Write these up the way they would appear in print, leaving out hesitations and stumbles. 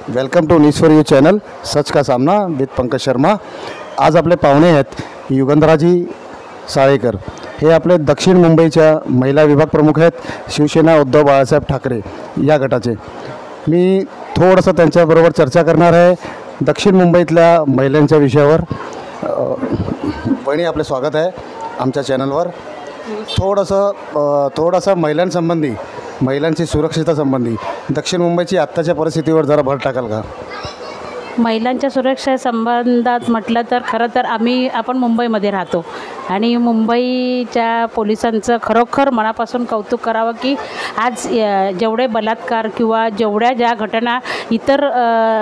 Welcome to news for you channel Sach Ka Samna with Pankaj Sharma. आज आपले पाहुणे आहेत युगंधराजी साळेकर, हे आपले दक्षिण मुंबईच्या महिला विभाग प्रमुख आहेत, शिवसेना उद्धव बाळासाहेब ठाकरे या गटाचे। मी थोडंसं त्यांच्याबरोबर चर्चा करणार आहे दक्षिण मुंबईतल्या महिलांच्या विषयावर। बहिणी, आपले स्वागत आहे आमच्या चॅनलवर। थोडंसं महिलांसंबंधी, महिलांची सुरक्षिततेसंबंधी दक्षिण मुंबईची आत्ताच्या परिस्थितीवर जरा भर टाकाल का? महिलांच्या सुरक्षेसंबंधात म्हटलं तर खरं तर आपण मुंबईमध्ये राहतो आणि मुंबईच्या पोलिसांचं खरोखर मनापासून कौतुक करावं की आज जेवढे बलात्कार किंवा ज्या घटना इतर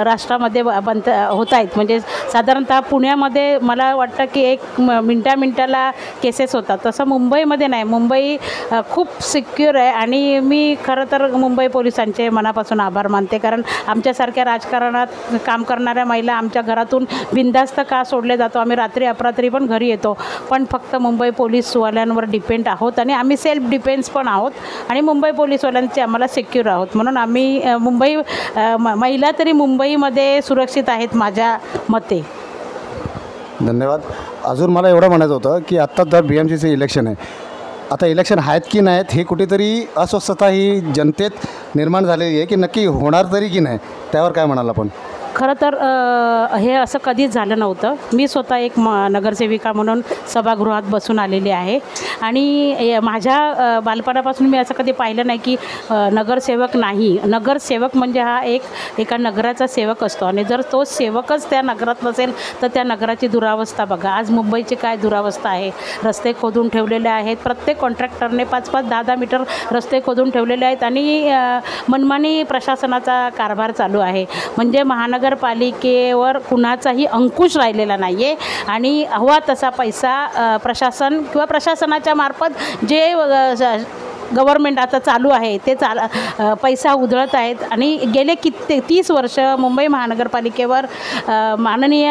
राष्ट्रामध्ये होत आहेत, म्हणजे साधारणतः पुण्यामध्ये मला वाटतं की एक मिनटाला केसेस होतात, तसं मुंबईमध्ये नाही। मुंबई खूप सिक्युअर आहे आणि मी खरं तर मुंबई पोलिसांचे मनापासून आभार मानते, कारण आमच्यासारख्या राजकारणात काम करणाऱ्या महिला आमच्या घरातून बिनधास्त का सोडले जातो, आम्ही रात्री अपरात्री पण घरी येतो, पण फक्त मुंबई पोलीसवाल्यांवर डिपेंड आहोत आणि आम्ही सेल्फ डिफेन्स पण आहोत आणि मुंबई पोलीसवाल्यांचे आम्हाला सिक्युअर आहोत, म्हणून आम्ही महिला तरी मुंबईमध्ये सुरक्षित आहेत माझ्या मते। धन्यवाद। अजून मला एवढं म्हणायचं होतं की आत्ता तर BMCचं इलेक्शन आहे, आता इलेक्शन आहेत की नाहीत हे कुठेतरी अस्वस्थता ही जनतेत निर्माण झालेली आहे की नक्की होणार तरी की नाही, त्यावर काय म्हणाल आपण? खरं तर हे असं कधीच झालं नव्हतं। मी स्वतः एक नगरसेविका म्हणून सभागृहात बसून आलेली आहे आणि माझ्या बालपणापासून मी असं कधी पाहिलं नाही की नगरसेवक नाही। नगरसेवक म्हणजे हा एका नगराचा सेवक असतो आणि जर तो सेवकच त्या नगरात नसेल तर त्या नगराची दुरावस्था बघा। आज मुंबईची काय दुरावस्था आहे, रस्ते खोदून ठेवलेले आहेत, प्रत्येक कॉन्ट्रॅक्टरने 5-5, 10-10 मीटर रस्ते खोदून ठेवलेले आहेत आणि मनमानी प्रशासनाचा कारभार चालू आहे, म्हणजे महानगरपालिकेवर कुणाचाही अंकुश राहिलेला नाही आहे आणि हवा तसा पैसा प्रशासन किंवा प्रशासनाच्या मार्फत जे गव्हर्मेंट आता चालू आहे ते पैसा उधळत आहेत आणि गेले 30 वर्ष मुंबई महानगरपालिकेवर माननीय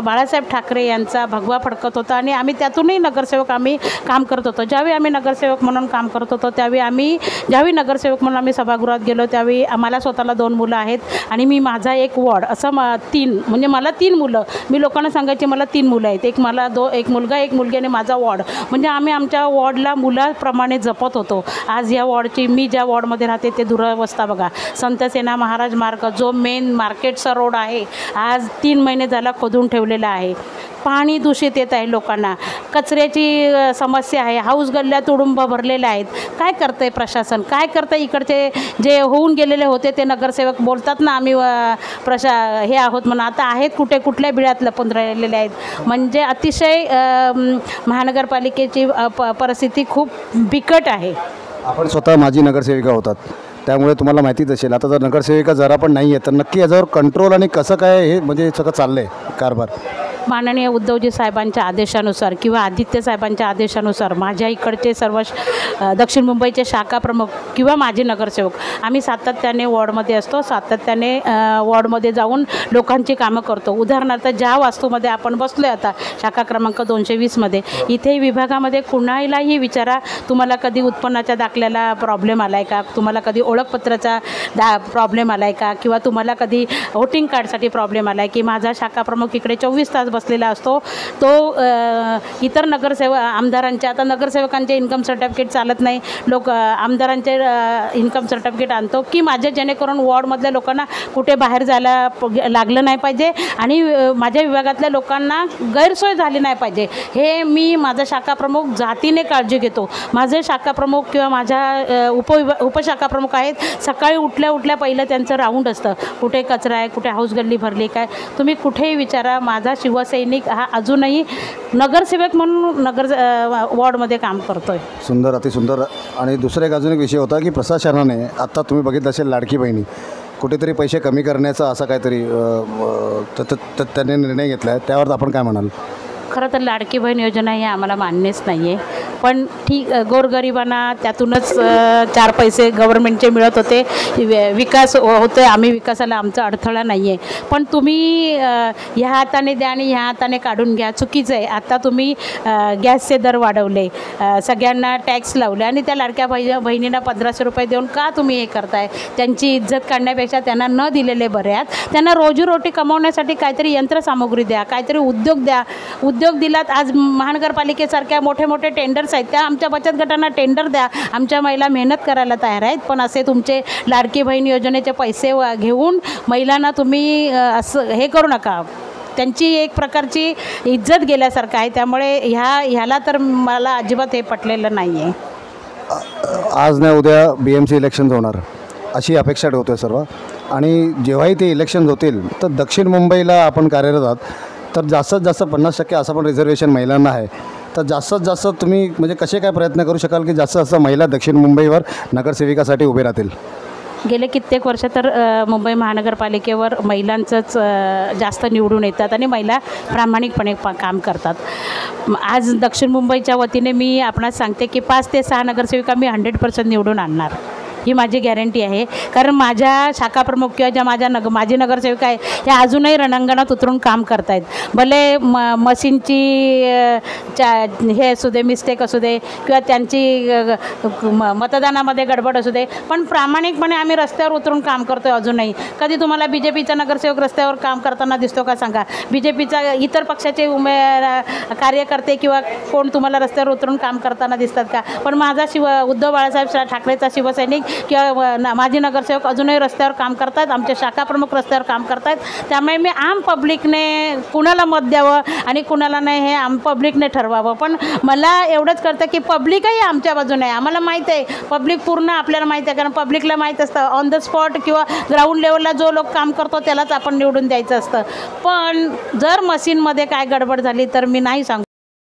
बाळासाहेब ठाकरे यांचा भगवा फडकत होता आणि आम्ही त्यातूनही नगरसेवक काम करत होतो। ज्यावेळी आम्ही नगरसेवक म्हणून काम करत होतो ज्यावेळी नगरसेवक म्हणून आम्ही सभागृहात गेलो त्यावेळी आम्हाला स्वतःला 2 मुलं आहेत आणि मी माझा एक वॉर्ड असं 3 म्हणजे मला 3 मुलं, मी लोकांना सांगायचे मला 3 मुलं आहेत, एक मुलगा एक मुलगी आणि माझा वॉर्ड, म्हणजे आम्ही आमच्या वॉर्डला मुलाप्रमाणे जपत होतो। आज या वॉर्डची, मी ज्या वॉर्डमध्ये राहते ते दुरावस्था बघा। संत सेना महाराज मार्ग जो मेन मार्केटचा रोड आहे आज 3 महिने झाला खोदून ठेवलेला आहे, पाणी दूषित येत आहे, लोकांना कचऱ्याची समस्या आहे, हाऊस गल्ल्या तुडुंब भरलेल्या आहेत। काय करतं आहे प्रशासन, काय करतं? इकडचे जे होऊन गेलेले होते ते नगरसेवक बोलतात ना आम्ही हे आहोत म्हणून, आता आहेत कुठल्या बिळात लपून राहिलेले आहेत, म्हणजे अतिशय महानगरपालिकेची परिस्थिती खूप बिकट आहे। आपण स्वतः माजी नगरसेविका होतात त्यामुळे तुम्हाला माहितीच असेल, आता जर नगरसेविका जरा पण नाही आहे तर नक्की याच्यावर कंट्रोल आणि कसं काय हे म्हणजे सगळं चाललं आहे कारभार? माननीय उद्धवजी साहेबांच्या आदेशानुसार किंवा आदित्य साहेबांच्या आदेशानुसार माझ्या इकडचे सर्व दक्षिण मुंबईचे शाखा प्रमुख किंवा माझे नगरसेवक आम्ही सातत्याने वॉर्डमध्ये असतो, सातत्याने वॉर्डमध्ये जाऊन लोकांची कामं करतो। उदाहरणार्थ ज्या वास्तूमध्ये आपण बसलो आता शाखा क्रमांक 220मध्ये, इथे विभागामध्ये कुणालाही विचारा तुम्हाला कधी उत्पन्नाच्या दाखल्याला प्रॉब्लेम आला आहे का, तुम्हाला कधी ओळखपत्राचा प्रॉब्लेम आला आहे का, किंवा तुम्हाला कधी वोटिंग कार्डसाठी प्रॉब्लेम आला आहे की माझा शाखा प्रमुख इकडे 24 तास बसलेला असतो। तो इतर आमदारांच्या, आता नगरसेवकांचे इन्कम सर्टिफिकेट चालत नाही, आमदारांचे इन्कम सर्टिफिकेट आणतो की माझे, जेणेकरून वॉर्डमधल्या लोकांना कुठे बाहेर जायला लागलं नाही पाहिजे आणि माझ्या विभागातल्या लोकांना गैरसोय झाली नाही पाहिजे, हे मी माझा शाखा प्रमुख जातीने काळजी घेतो। माझे शाखा प्रमुख किंवा माझ्या उपशाखा प्रमुख आहेत, सकाळी उठल्या पहिलं त्यांचं राऊंड असतं, कुठे कचरा आहे, कुठे हाऊस गल्ली भरली काय, तुम्ही कुठेही विचारा, माझा शिवसैनिक हा अजूनही नगरसेवक म्हणून वॉर्डमध्ये काम करतोय। सुंदर, अतिसुंदर। आणि दुसरा एक अजून एक विषय होता की प्रशासनाने आता तुम्ही बघितलं असेल लाडकी बहिणी कुठेतरी पैसे कमी करण्याचा असा काहीतरी त्याने निर्णय घेतला आहे, त्यावर आपण काय म्हणाल? खरं तर लाडकी बहीण योजना ही आम्हाला मान्यच नाही आहे, पण ठीक गोरगरिबांना त्यातूनच 4 पैसे गव्हर्नमेंटचे मिळत होते, विकास होते, आम्ही विकासाला आमचा अडथळा नाही आहे. पण तुम्ही ह्या हाताने द्या आणि ह्या हाताने काढून घ्या, चुकीचं आहे. आता तुम्ही गॅसचे दर वाढवले, सगळ्यांना टॅक्स लावले आणि त्या लाडक्या बहिणींना 1500 रुपये देऊन का तुम्ही हे करताय? त्यांची इज्जत काढण्यापेक्षा त्यांना न दिलेले बरे आहेत. त्यांना रोजीरोटी कमवण्यासाठी काहीतरी यंत्रसामुग्री द्या, काहीतरी उद्योग द्या. उद्योग दिलात, आज महानगरपालिकेसारख्या मोठे मोठे टेंडर्स आहेत, त्या आमच्या बचत गटांना टेंडर द्या. आमच्या महिला मेहनत करायला तयार आहेत, पण असे तुमचे लाडकी बहीण योजनेचे पैसे घेऊन महिलांना तुम्ही असं हे करू नका. त्यांची एक प्रकारची इज्जत गेल्यासारखं आहे. त्यामुळे ह्याला तर मला अजिबात हे पटलेलं नाही आहे. आज नाही उद्या BMC इलेक्शन्स होणार अशी अपेक्षा ठेवतो सर्व, आणि जेव्हाही ते इलेक्शन्स होतील तर दक्षिण मुंबईला आपण कार्यरत आहात, तर जास्तीत जास्त 50% असं पण रिझर्वेशन महिलांना आहे. तर जास्तीत जास्त तुम्ही म्हणजे कसे काय प्रयत्न करू शकाल की जास्तीत जास्त महिला दक्षिण मुंबईवर नगरसेविकासाठी उभे राहतील? गेले कित्येक वर्ष तर मुंबई महानगरपालिकेवर महिलांचंच जास्त निवडून येतात आणि महिला प्रामाणिकपणे काम करतात. आज दक्षिण मुंबईच्या वतीने मी आपणास सांगते की 5 ते 6 नगरसेविका मी 100% निवडून आणणार, ही माझी गॅरंटी आहे. कारण माझ्या शाखाप्रमुख किंवा ज्या माझी नगरसेविका आहे ह्या अजूनही रणांगणात उतरून काम करत आहेत. भले मशीनची हे असू दे, मिस्टेक असू दे, किंवा त्यांची मतदानामध्ये गडबड असू दे, पण प्रामाणिकपणे आम्ही रस्त्यावर उतरून काम करतो आहे अजूनही. कधी तुम्हाला BJPचा नगरसेवक रस्त्यावर काम करताना दिसतो का सांगा? BJPचा इतर पक्षाचे कार्यकर्ते किंवा कोण तुम्हाला रस्त्यावर उतरून काम करताना दिसतात का? पण माझा उद्धव बाळासाहेब ठाकरेचा शिवसैनिक किंवा माझी नगरसेवक अजूनही रस्त्यावर काम करत आहेत, आमचे शाखाप्रमुख रस्त्यावर काम करत आहेत. त्यामुळे मी आम पब्लिकने कुणाला मत द्यावं आणि कुणाला नाही हे आम पब्लिकने ठरवावं. पण मला एवढंच कळतं की पब्लिकही आमच्या बाजूने आहे. आम्हाला माहीत आहे पब्लिक पूर्ण आपल्याला माहीत आहे, कारण पब्लिकला माहीत असतं ऑन द स्पॉट किंवा ग्राउंड लेवलला जो लोक काम करतो त्यालाच आपण निवडून द्यायचं असतं. पण जर मशीनमध्ये काय गडबड झाली तर मी नाही सांगू